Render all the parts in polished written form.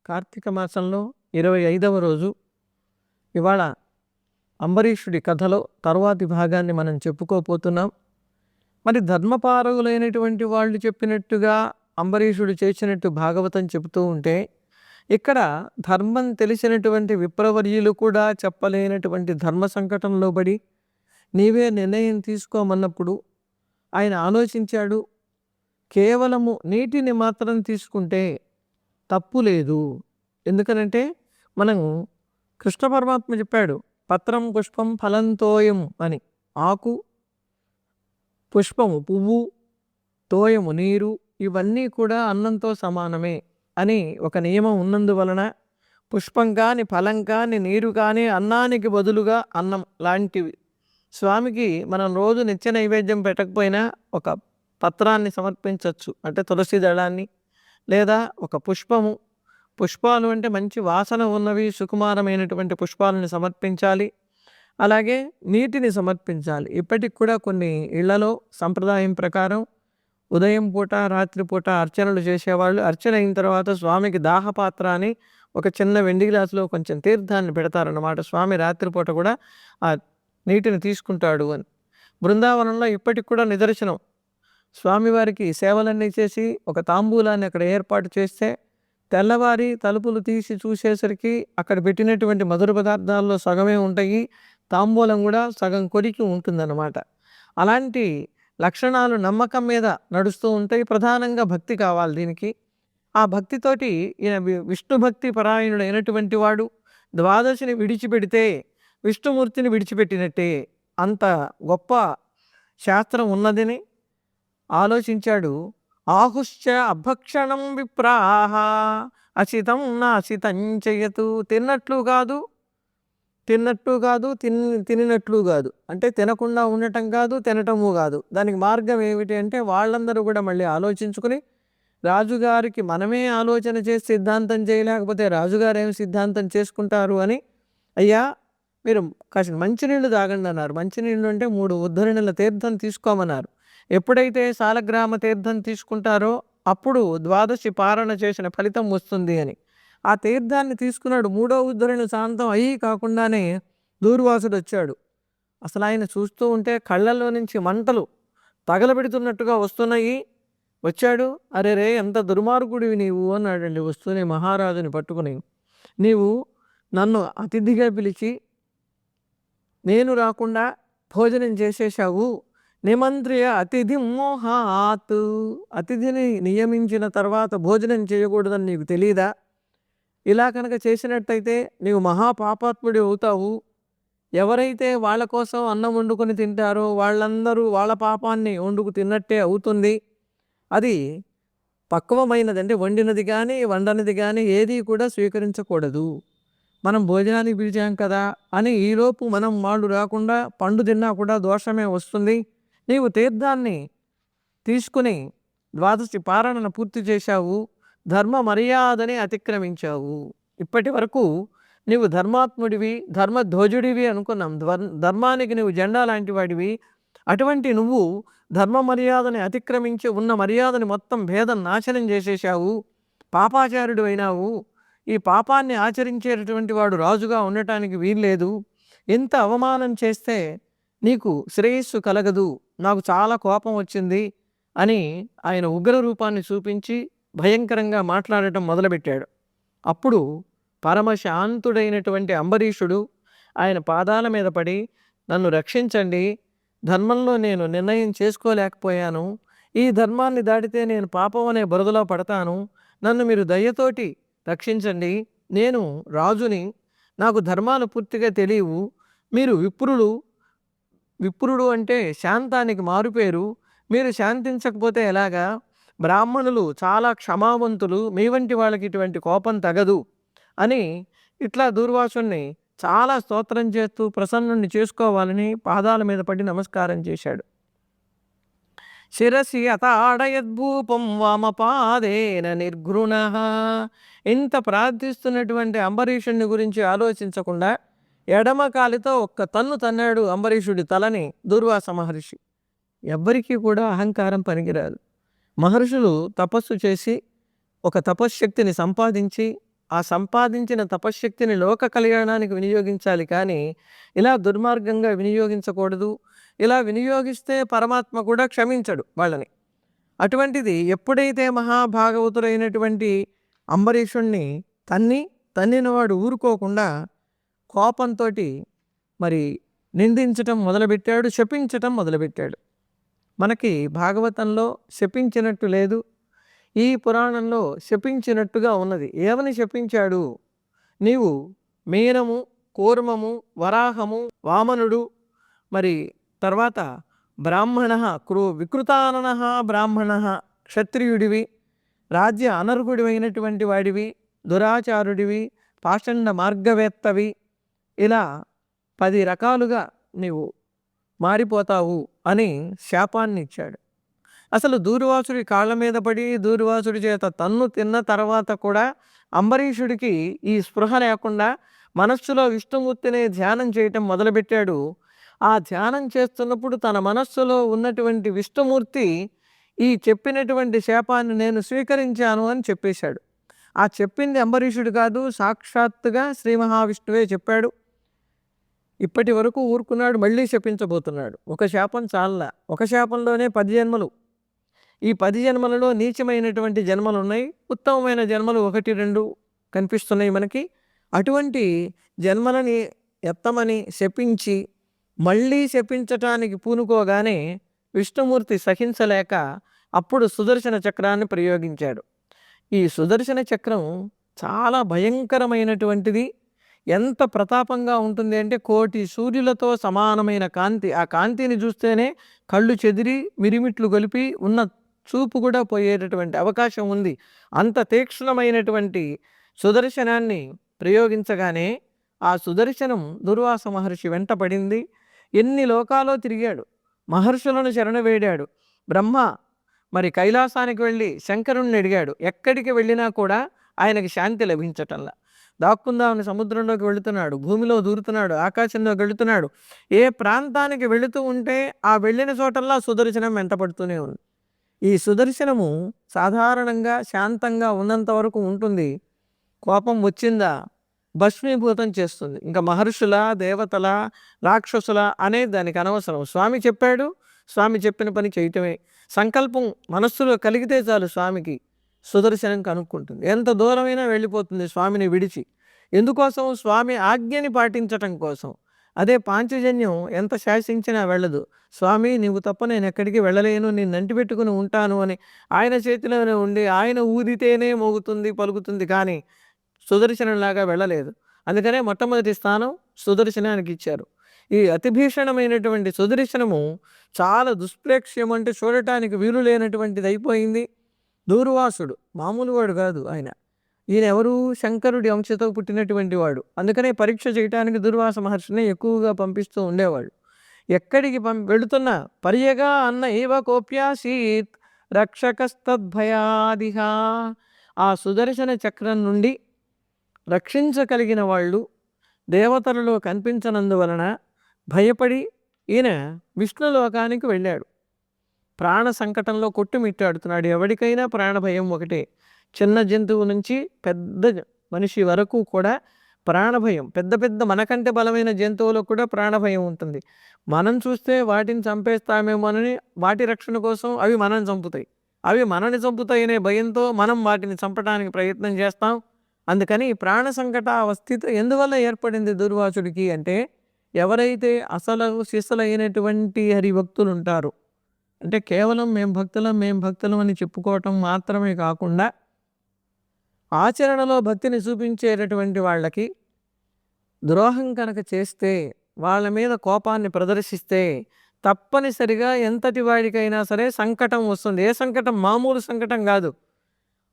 కార్తీక మాసంలో 25వ రోజు. ఇవాళ అంబరీషుడి కథలో తరువాతి భాగాన్ని మనం చెప్పుకోపోతున్నాం. మరి ధర్మపారగులైనటువంటి వాళ్ళు చెప్పినట్టుగా అంబరీషుడు చేసినట్టు భాగవతం చెబుతూ ఉంటే, ఇక్కడ ధర్మం తెలిసినటువంటి విప్రవర్యులు కూడా చెప్పలేనటువంటి ధర్మ సంకటంలో పడి నీవే నిర్ణయం తీసుకోమన్నప్పుడు ఆయన ఆలోచించాడు. కేవలము నీటిని మాత్రం తీసుకుంటే తప్పు లేదు. ఎందుకనంటే మనం కృష్ణ పరమాత్మ చెప్పాడు, పత్రం పుష్పం ఫలం తోయం అని. ఆకు, పుష్పము పువ్వు, తోయము నీరు, ఇవన్నీ కూడా అన్నంతో సమానమే అని ఒక నియమం ఉన్నందువలన పుష్పం కానీ ఫలం కానీ నీరు కానీ అన్నానికి బదులుగా అన్నం లాంటివి. స్వామికి మనం రోజు నిత్య నైవేద్యం పెట్టకపోయినా ఒక పత్రాన్ని సమర్పించవచ్చు, అంటే తులసి దళాన్ని, లేదా ఒక పుష్పము. పుష్పాలు అంటే మంచి వాసన ఉన్నవి, సుకుమారమైనటువంటి పుష్పాలను సమర్పించాలి. అలాగే నీటిని సమర్పించాలి. ఇప్పటికి కూడా కొన్ని ఇళ్లలో సంప్రదాయం ప్రకారం ఉదయం పూట రాత్రిపూట అర్చనలు చేసేవాళ్ళు. అర్చన అయిన తర్వాత స్వామికి దాహపాత్ర అని ఒక చిన్న వెండి గ్లాసులో కొంచెం తీర్థాన్ని పెడతారన్నమాట. స్వామి రాత్రిపూట కూడా ఆ నీటిని తీసుకుంటాడు అని. బృందావనంలో ఇప్పటికి కూడా నిదర్శనం. స్వామివారికి సేవలన్నీ చేసి ఒక తాంబూలాన్ని అక్కడ ఏర్పాటు చేస్తే తెల్లవారి తలుపులు తీసి చూసేసరికి అక్కడ పెట్టినటువంటి మధుర పదార్థాల్లో సగమే ఉంటాయి, తాంబూలం కూడా సగం కొరికి ఉంటుందన్నమాట. అలాంటి లక్షణాలు నమ్మకం మీద నడుస్తూ ఉంటాయి. ప్రధానంగా భక్తి కావాలి దీనికి. ఆ భక్తితోటి ఈయన విష్ణు భక్తి పరాయణుడు అయినటువంటి వాడు ద్వాదశిని విడిచిపెడితే విష్ణుమూర్తిని విడిచిపెట్టినట్టే, అంత గొప్ప శాస్త్రం ఉన్నదని ఆలోచించాడు. ఆహుశ్చ అభక్షణం విప్రాహ అసితం నాసితం చేయతు. తిన్నట్లు కాదు తినినట్లు కాదు, అంటే తినకుండా ఉండటం కాదు, తినటము కాదు. దానికి మార్గం ఏమిటి అంటే వాళ్ళందరూ కూడా మళ్ళీ ఆలోచించుకుని, రాజుగారికి మనమే ఆలోచన చేసి సిద్ధాంతం చేయలేకపోతే రాజుగారు ఏమి సిద్ధాంతం చేసుకుంటారు అని, అయ్యా మీరు కాసిన మంచినీళ్ళు తాగండి అన్నారు. మంచినీళ్ళు అంటే 3 ఉద్ధరణల తీర్థం తీసుకోమన్నారు. ఎప్పుడైతే సాలగ్రామ తీర్థం తీసుకుంటారో అప్పుడు ద్వాదశి పారణ చేసిన ఫలితం వస్తుంది అని ఆ తీర్థాన్ని తీసుకున్నాడు. 3వ ఉద్ధరణ శాంతం అయ్యి కాకుండానే దూర్వాసుడు వచ్చాడు. అసలు ఆయన చూస్తూ ఉంటే కళ్ళల్లో నుంచి మంటలు తగలబెడుతున్నట్టుగా వస్తున్నాయి. వచ్చాడు. అరే రే, ఎంత దుర్మార్గుడివి నీవు అన్నాడండి. వస్తూనే మహారాజుని పట్టుకుని, నీవు నన్ను అతిథిగా పిలిచి నేను రాకుండా భోజనం చేసేశావు. నిమంత్రియ అతిథి మోహాత్. అతిథిని నియమించిన తర్వాత భోజనం చేయకూడదని నీకు తెలియదా? ఇలా కనుక చేసినట్టయితే నీవు మహాపాపాత్ముడి అవుతావు. ఎవరైతే వాళ్ళ కోసం అన్నం వండుకొని తింటారో వాళ్ళందరూ వాళ్ళ పాపాన్ని వండుకు తిన్నట్టే అవుతుంది. అది పక్వమైనదంటే వండినది కానీ వండనిది కానీ ఏది కూడా స్వీకరించకూడదు. మనం భోజనానికి పిలిచాం కదా అని ఈలోపు మనం వాళ్ళు రాకుండా పండు తిన్నా కూడా దోషమే వస్తుంది. నీవు తీర్థాన్ని తీసుకుని ద్వాదశి పారణను పూర్తి చేశావు, ధర్మ మర్యాదని అతిక్రమించావు. ఇప్పటి వరకు నీవు ధర్మాత్ముడివి, ధర్మధ్వజుడివి అనుకున్నాం. ధర్మానికి నువ్వు జెండా లాంటి వాడివి. అటువంటి నువ్వు ధర్మ మర్యాదని అతిక్రమించి ఉన్న మర్యాదని మొత్తం భేదం నాశనం చేసేసావు. పాపాచారుడు అయినావు. ఈ పాపాన్ని ఆచరించేటటువంటి వాడు రాజుగా ఉండటానికి వీల్లేదు. ఎంత అవమానం చేస్తే నీకు శ్రేయస్సు కలగదు. నాకు చాలా కోపం వచ్చింది అని ఆయన ఉగ్ర రూపాన్ని చూపించి భయంకరంగా మాట్లాడటం మొదలుపెట్టాడు. అప్పుడు పరమశాంతుడైనటువంటి అంబరీషుడు ఆయన పాదాల మీద పడి, నన్ను రక్షించండి, ధర్మంలో నేను నిర్ణయం చేసుకోలేకపోయాను, ఈ ధర్మాన్ని దాటితే నేను పాపం అనే బురదలో పడతాను, నన్ను మీరు దయతోటి రక్షించండి. నేను రాజుని, నాకు ధర్మాలు పూర్తిగా తెలియవు. మీరు విప్రుడు అంటే శాంతానికి మారుపేరు. మీరు శాంతించకపోతే ఎలాగా? బ్రాహ్మణులు చాలా క్షమావంతులు, మీ వంటి వాళ్ళకి ఇటువంటి కోపం తగదు అని ఇట్లా దూర్వాసుని చాలా స్తోత్రం చేస్తూ ప్రసన్నుని చేసుకోవాలని పాదాల మీద పడి నమస్కారం చేశాడు. శిరసి అతాడయద్భూపం వామపాదేన నిర్ఘృణ. ఇంత ప్రార్థిస్తున్నటువంటి అంబరీషుని గురించి ఆలోచించకుండా ఎడమ కాలితో ఒక్క తన్ను తన్నాడు అంబరీషుడి తలని దూర్వాస మహర్షి. ఎవ్వరికీ కూడా అహంకారం పనికిరాదు. మహర్షులు తపస్సు చేసి ఒక తపశ్శక్తిని సంపాదించి ఆ సంపాదించిన తపశ్శక్తిని లోక కళ్యాణానికి వినియోగించాలి కానీ ఇలా దుర్మార్గంగా వినియోగించకూడదు. ఇలా వినియోగిస్తే పరమాత్మ కూడా క్షమించడు వాళ్ళని. అటువంటిది ఎప్పుడైతే మహాభాగవతుడైనటువంటి అంబరీషుణ్ణి తన్నినవాడు ఊరుకోకుండా కోపంతో మరి నిందించటం మొదలుపెట్టాడు, శపించటం మొదలుపెట్టాడు. మనకి భాగవతంలో శపించినట్టు లేదు, ఈ పురాణంలో శపించినట్టుగా ఉన్నది. ఏమని శపించాడు? నీవు మీనము, కూర్మము, వరాహము, వామనుడు, మరి తర్వాత బ్రాహ్మణ వికృతానన బ్రాహ్మణ, క్షత్రియుడివి, రాజ్య అనర్హుడివైనటువంటి వాడివి, దురాచారుడివి, పాషండ మార్గవేత్తవి, ఇలా 10 రకాలుగా నీవు మారిపోతావు అని శాపాన్ని ఇచ్చాడు. అసలు దూర్వాసుడి కాళ్ళ మీద పడి దూర్వాసుడి చేత తన్ను తిన్న తర్వాత కూడా అంబరీషుడికి ఈ స్పృహ లేకుండా మనస్సులో విష్ణుమూర్తిని ధ్యానం చేయటం మొదలుపెట్టాడు. ఆ ధ్యానం చేస్తున్నప్పుడు తన మనస్సులో ఉన్నటువంటి విష్ణుమూర్తి ఈ చెప్పినటువంటి శాపాన్ని నేను స్వీకరించాను అని చెప్పేశాడు. ఆ చెప్పింది అంబరీషుడు కాదు, సాక్షాత్తుగా శ్రీ మహావిష్ణువే చెప్పాడు. ఇప్పటి వరకు ఊరుకున్నాడు, మళ్ళీ శపించబోతున్నాడు. ఒక శాపం చాలా, ఒక శాపంలోనే 10 జన్మలు. ఈ 10 జన్మలలో నీచమైనటువంటి జన్మలు ఉన్నాయి, ఉత్తమమైన జన్మలు 1, 2 కనిపిస్తున్నాయి మనకి. అటువంటి జన్మలని ఎత్తమని శపించి మళ్ళీ శపించటానికి పూనుకోగానే విష్ణుమూర్తి సహించలేక అప్పుడు సుదర్శన చక్రాన్ని ప్రయోగించాడు. ఈ సుదర్శన చక్రం చాలా భయంకరమైనటువంటిది. ఎంత ప్రతాపంగా ఉంటుంది అంటే 1,000,000 సూర్యులతో సమానమైన కాంతి. ఆ కాంతిని చూస్తేనే కళ్ళు చెదిరి మిరిమిట్లు గొలిపి ఉన్న చూపు కూడా పోయేటటువంటి అవకాశం ఉంది. అంత తీక్ష్ణమైనటువంటి సుదర్శనాన్ని ప్రయోగించగానే ఆ సుదర్శనం దుర్వాస మహర్షి వెంట పడింది. ఎన్ని లోకాలో తిరిగాడు, మహర్షులను శరణవేడాడు. బ్రహ్మ మరి కైలాసానికి వెళ్ళి శంకరుణ్ణి అడిగాడు. ఎక్కడికి వెళ్ళినా కూడా ఆయనకి శాంతి లభించటంలా. దాక్కుందామని సముద్రంలోకి వెళుతున్నాడు, భూమిలో దూరుతున్నాడు, ఆకాశంలోకి వెళుతున్నాడు. ఏ ప్రాంతానికి వెళుతూ ఉంటే ఆ వెళ్ళిన చోటల్లా సుదర్శనం వెంటపడుతూనే ఉంది. ఈ సుదర్శనము సాధారణంగా శాంతంగా ఉన్నంత వరకు ఉంటుంది. కోపం వచ్చిందా భస్మీభూతం చేస్తుంది. ఇంకా మహర్షుల, దేవతల, రాక్షసుల అనేది దానికి అనవసరం. స్వామి చెప్పాడు, స్వామి చెప్పిన పని చేయటమే. సంకల్పం మనస్సులో కలిగితే చాలు స్వామికి సుదర్శనం కనుక్కుంటుంది. ఎంత దూరమైనా వెళ్ళిపోతుంది స్వామిని విడిచి. ఎందుకోసం? స్వామి ఆజ్ఞని పాటించటం కోసం. అదే పాంచజన్యం ఎంత శాసించినా వెళ్ళదు. స్వామి నీవు తప్ప నేను ఎక్కడికి వెళ్ళలేను, నేను నంటిపెట్టుకుని ఉంటాను అని ఆయన చేతిలోనే ఉండి ఆయన ఊదితేనే మోగుతుంది, పలుకుతుంది. కానీ సుదర్శనంలాగా వెళ్ళలేదు. అందుకనే మొట్టమొదటి స్థానం సుదర్శనానికి ఇచ్చారు. ఈ అతిభీషణమైనటువంటి సుదర్శనము చాలా దుష్ప్రేక్ష్యం, అంటే చూడటానికి వీలు లేనటువంటిది అయిపోయింది. దూర్వాసుడు మామూలు వాడు కాదు ఆయన. ఈయన ఎవరు? శంకరుడి అంశతో పుట్టినటువంటి వాడు. అందుకనే పరీక్ష చేయటానికి దుర్వాస మహర్షిని ఎక్కువగా పంపిస్తూ ఉండేవాడు. ఎక్కడికి వెళుతున్నా పర్యగా అన్న ఏవ కోప్యాసీత్ రక్షకస్తద్భయాదిహ. ఆ సుదర్శన చక్రం నుండి రక్షించగలిగిన వాళ్ళు దేవతలలో కనిపించనందువలన భయపడి ఈయన విష్ణులోకానికి వెళ్ళాడు. ప్రాణ సంకటంలో కొట్టుమిట్టాడుతున్నాడు. ఎవరికైనా ప్రాణభయం ఒకటే. చిన్న జంతువు నుంచి పెద్ద మనిషి వరకు కూడా ప్రాణభయం. పెద్ద పెద్ద మనకంటే బలమైన జంతువులకు కూడా ప్రాణభయం ఉంటుంది. మనం చూస్తే వాటిని చంపేస్తామేమోనని వాటి రక్షణ కోసం అవి మనల్ని చంపుతాయి. అవి మనల్ని చంపుతాయనే భయంతో మనం వాటిని చంపడానికి ప్రయత్నం చేస్తాం. అందుకని ప్రాణ సంకట స్థితి ఎందువల్ల ఏర్పడింది దుర్వాసుడికి అంటే, ఎవరైతే అసలు శిశులైనటువంటి హరిభక్తులు ఉంటారో, అంటే కేవలం మేం భక్తులం అని చెప్పుకోవటం మాత్రమే కాకుండా ఆచరణలో భక్తిని చూపించేటటువంటి వాళ్ళకి ద్రోహం కనుక చేస్తే, వాళ్ళ మీద కోపాన్ని ప్రదర్శిస్తే తప్పనిసరిగా ఎంతటి వాడికైనా సరే సంకటం వస్తుంది. ఏ సంకటం? మామూలు సంకటం కాదు.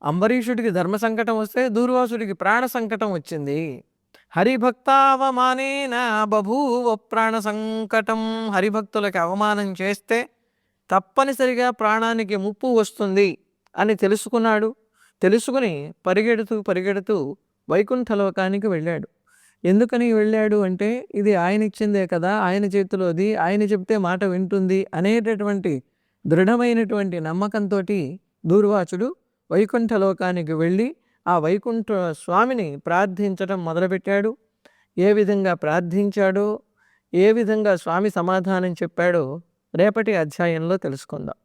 అంబరీషుడికి ధర్మ సంకటం వస్తే దూర్వాసుడికి ప్రాణ సంకటం వచ్చింది. హరిభక్తావమానేన బభూవ ప్రాణ సంకటం. హరిభక్తులకి అవమానం చేస్తే తప్పనిసరిగా ప్రాణానికి ముప్పు వస్తుంది అని తెలుసుకున్నాడు. తెలుసుకుని పరిగెడుతూ వైకుంఠలోకానికి వెళ్ళాడు. ఎందుకని వెళ్ళాడు అంటే, ఇది ఆయన ఇచ్చిందే కదా, ఆయన చేతిలోది, ఆయన చెప్తే మాట వింటుంది అనేటటువంటి దృఢమైనటువంటి నమ్మకంతో దూర్వాసుడు వైకుంఠలోకానికి వెళ్ళి ఆ వైకుంఠ స్వామిని ప్రార్థించడం మొదలుపెట్టాడు. ఏ విధంగా ప్రార్థించాడో, ఏ విధంగా స్వామి సమాధానం చెప్పాడో రేపటి అధ్యాయంలో తెలుసుకుందాం.